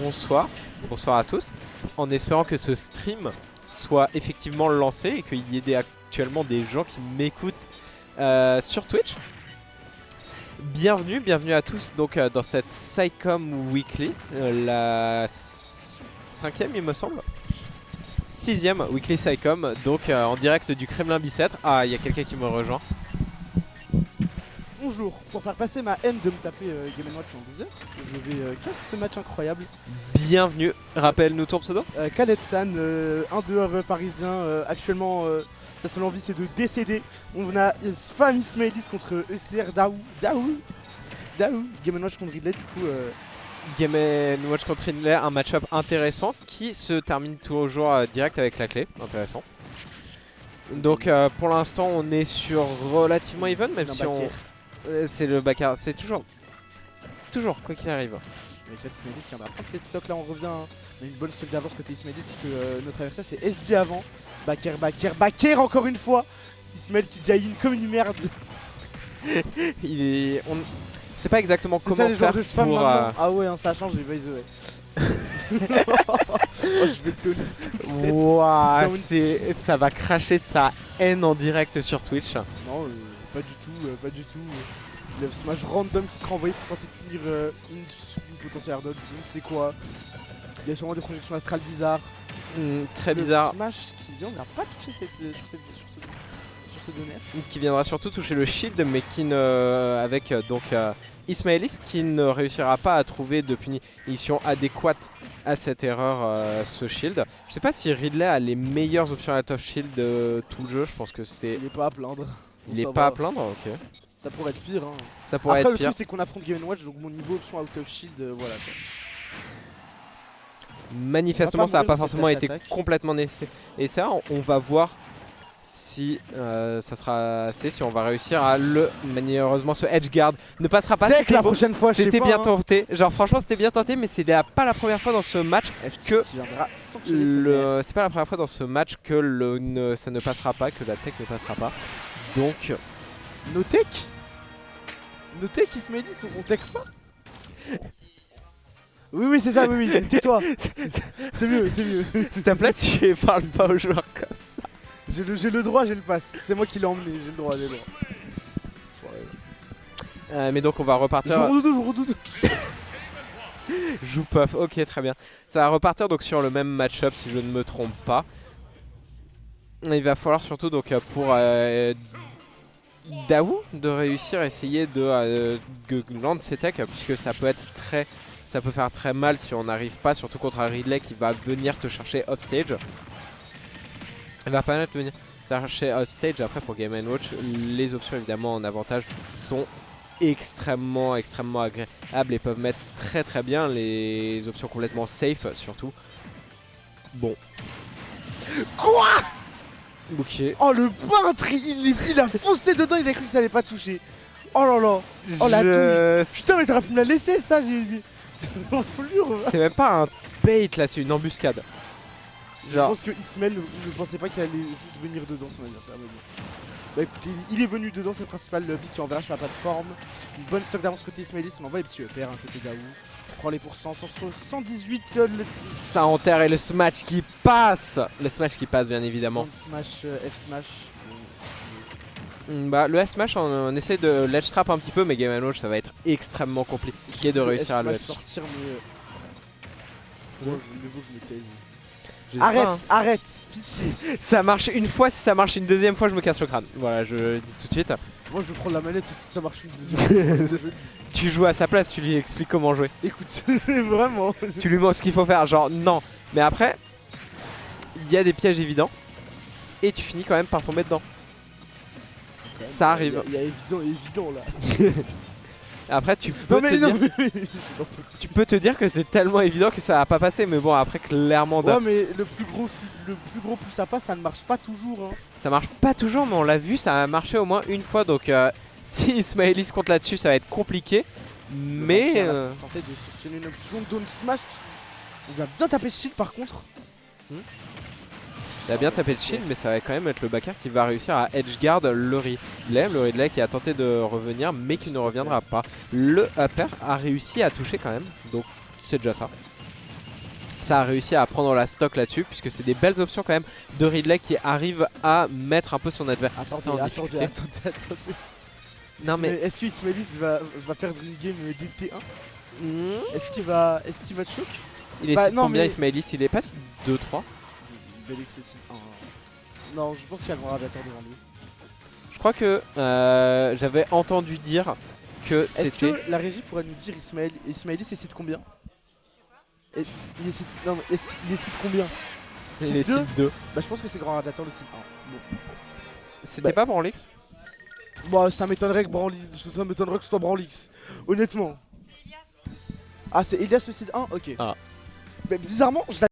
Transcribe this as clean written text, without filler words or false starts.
bonsoir, bonsoir à tous, en espérant que ce stream soit effectivement lancé et qu'il y ait actuellement des gens qui m'écoutent sur Twitch. Bienvenue à tous donc dans cette SciComm Weekly, la 5e il me semble, 6e Weekly SciComm, donc en direct du Kremlin Bicêtre. Ah, il y a quelqu'un qui me rejoint. Bonjour, pour faire passer ma haine de me taper Game & Watch en 12 heures, je vais casser ce match incroyable. Bienvenue, rappelle-nous ton pseudo. Khaled San, un dehors parisien, actuellement sa seule envie c'est de décéder. On a Fam Ismailis contre ECR Daou, Game & Watch contre Ridley du coup. Game & Watch contre Ridley, un match-up intéressant qui se termine toujours direct avec la clé, intéressant. Donc pour l'instant on est sur relativement even, même si on... c'est le backer, c'est toujours quoi qu'il arrive. Avec Ismailis qui viendra prendre cette stock là, on revient, on a une bonne stock d'avance côté Ismailis puisque notre adversaire c'est SD avant. Backer encore une fois. Ismail qui jaillit comme une merde. C'est pas exactement comment ça, les faire pour... Ah ouais, hein, ça change, by the way. Oh, je vais te donner Wouah, ça va cracher sa haine en direct sur Twitch. Non, pas du tout. Le smash random qui sera envoyé pour tenter de finir une potentielle dodge, je ne sais quoi. Il y a sûrement des projections astrales bizarres. Très bizarre. Le smash qui vient n'a pas touché sur ce donner. Qui viendra surtout toucher le shield, mais qui avec donc Ismailis qui ne réussira pas à trouver de punition adéquate à cette erreur, ce shield. Je sais pas si Ridley a les meilleures options à top shield de tout le jeu, je pense que c'est... Il est pas à plaindre. Il est pas à plaindre, ok. Ça pourrait être pire. Hein. Ça pourrait Après, être pire. le truc c'est qu'on affronte Game & Watch, donc mon niveau option out of shield, voilà quoi. Manifestement ça n'a pas forcément été complètement nécessaire. Et ça on va voir si ça sera assez, si on va réussir à le... Malheureusement ce edge guard ne passera pas. Dès que la prochaine fois, c'était bien tenté. Genre franchement c'était bien tenté, mais c'est pas la première fois dans ce match que c'est pas la première fois dans ce match que ça ne passera pas, que la tech ne passera pas. Donc nos tech Ismailis, on tech pas. Oui c'est ça, oui, tais-toi. C'est mieux. S'il te plaît, tu parles pas aux joueurs comme ça. J'ai le droit, j'ai le pass. C'est moi qui l'ai emmené, j'ai le droit. Mais donc on va repartir. Je redoute. Joue puff, ok très bien. Ça va repartir donc sur le même match-up si je ne me trompe pas. Il va falloir surtout donc pour Daou de réussir à essayer de land ses techs, puisque ça peut faire très mal si on n'arrive pas, surtout contre un Ridley qui va venir te chercher offstage. Il va pas venir chercher offstage. Après pour Game & Watch, les options évidemment en avantage sont extrêmement agréables et peuvent mettre très bien les options complètement safe surtout. Bon. Quoi? Ok. Oh le peintre, il a foncé dedans, il a cru que ça allait pas toucher. Oh là là. Oh la douille. Putain mais t'aurais pu me la laisser ça, c'est même pas un bait là, c'est une embuscade. Genre... Je pense que Ismail ne pensait pas qu'il allait juste venir dedans son adversaire. Bah écoutez, il est venu dedans, c'est le principal lobby qui enverra sur la plateforme. Une bonne stock d'avance côté Ismailis, on envoie les petits EPR côté Daou. On prend les pourcents, 118 ça enterre et le smash qui passe. Le smash qui passe bien évidemment. Smash, F-smash. Bah le S-smash on essaie de ledge trap un petit peu, mais Game & Watch ça va être extrêmement compliqué de réussir à le ledge. Sortir mais... je me taise. Arrête, pitié. Ça marche une fois, si ça marche une deuxième fois, je me casse le crâne. Voilà, je dis tout de suite. Moi je vais prendre la manette et si ça marche une deuxième fois. Tu joues à sa place, tu lui expliques comment jouer. Écoute, vraiment. Tu lui montres ce qu'il faut faire, genre non. Mais après, il y a des pièges évidents et tu finis quand même par tomber dedans. Ça arrive. Il y a évident là. Après tu peux tu peux te dire que c'est tellement évident que ça va pas passer, mais bon après clairement... Ouais mais le plus gros plus ça passe, ça ne marche pas toujours hein. Ça marche pas toujours, mais on l'a vu, ça a marché au moins une fois, donc si Ismailis compte là-dessus ça va être compliqué. Mais... tenter de solutionner une option down smash qui nous a bien tapé shield par contre. Il a bien tapé le shield, mais ça va quand même être le backer qui va réussir à edgeguard le Ridley qui a tenté de revenir mais qui ne reviendra pas. Le upper a réussi à toucher quand même, donc c'est déjà ça. ça a réussi à prendre la stock là-dessus, puisque c'est des belles options quand même de Ridley qui arrive à mettre un peu son adversaire en difficulté. Attendez. Non mais est-ce que Ismailis va perdre une game DT1 Est-ce qu'il va te choc? il est Bah, seed non, combien mais- Ismailis? Il est pas seed 2-3? Belix c'est seed 1. Non, je pense qu'il y a un grand radiateur devant lui. Je crois que j'avais entendu dire que Est-ce c'était... que la régie pourrait nous dire Ismailis c'est seed combien? Il est seed... Non, mais est-ce qu'il est seed combien? Il est Seed 2? seed 2. Bah je pense que c'est grand radiateur le seed 1. Bon. C'était Bah- pas Branlix? Bah ça m'étonnerait que ce soit Branlix. Honnêtement. Ah c'est Elias le seed 1? Ok. Ah. Mais bizarrement, je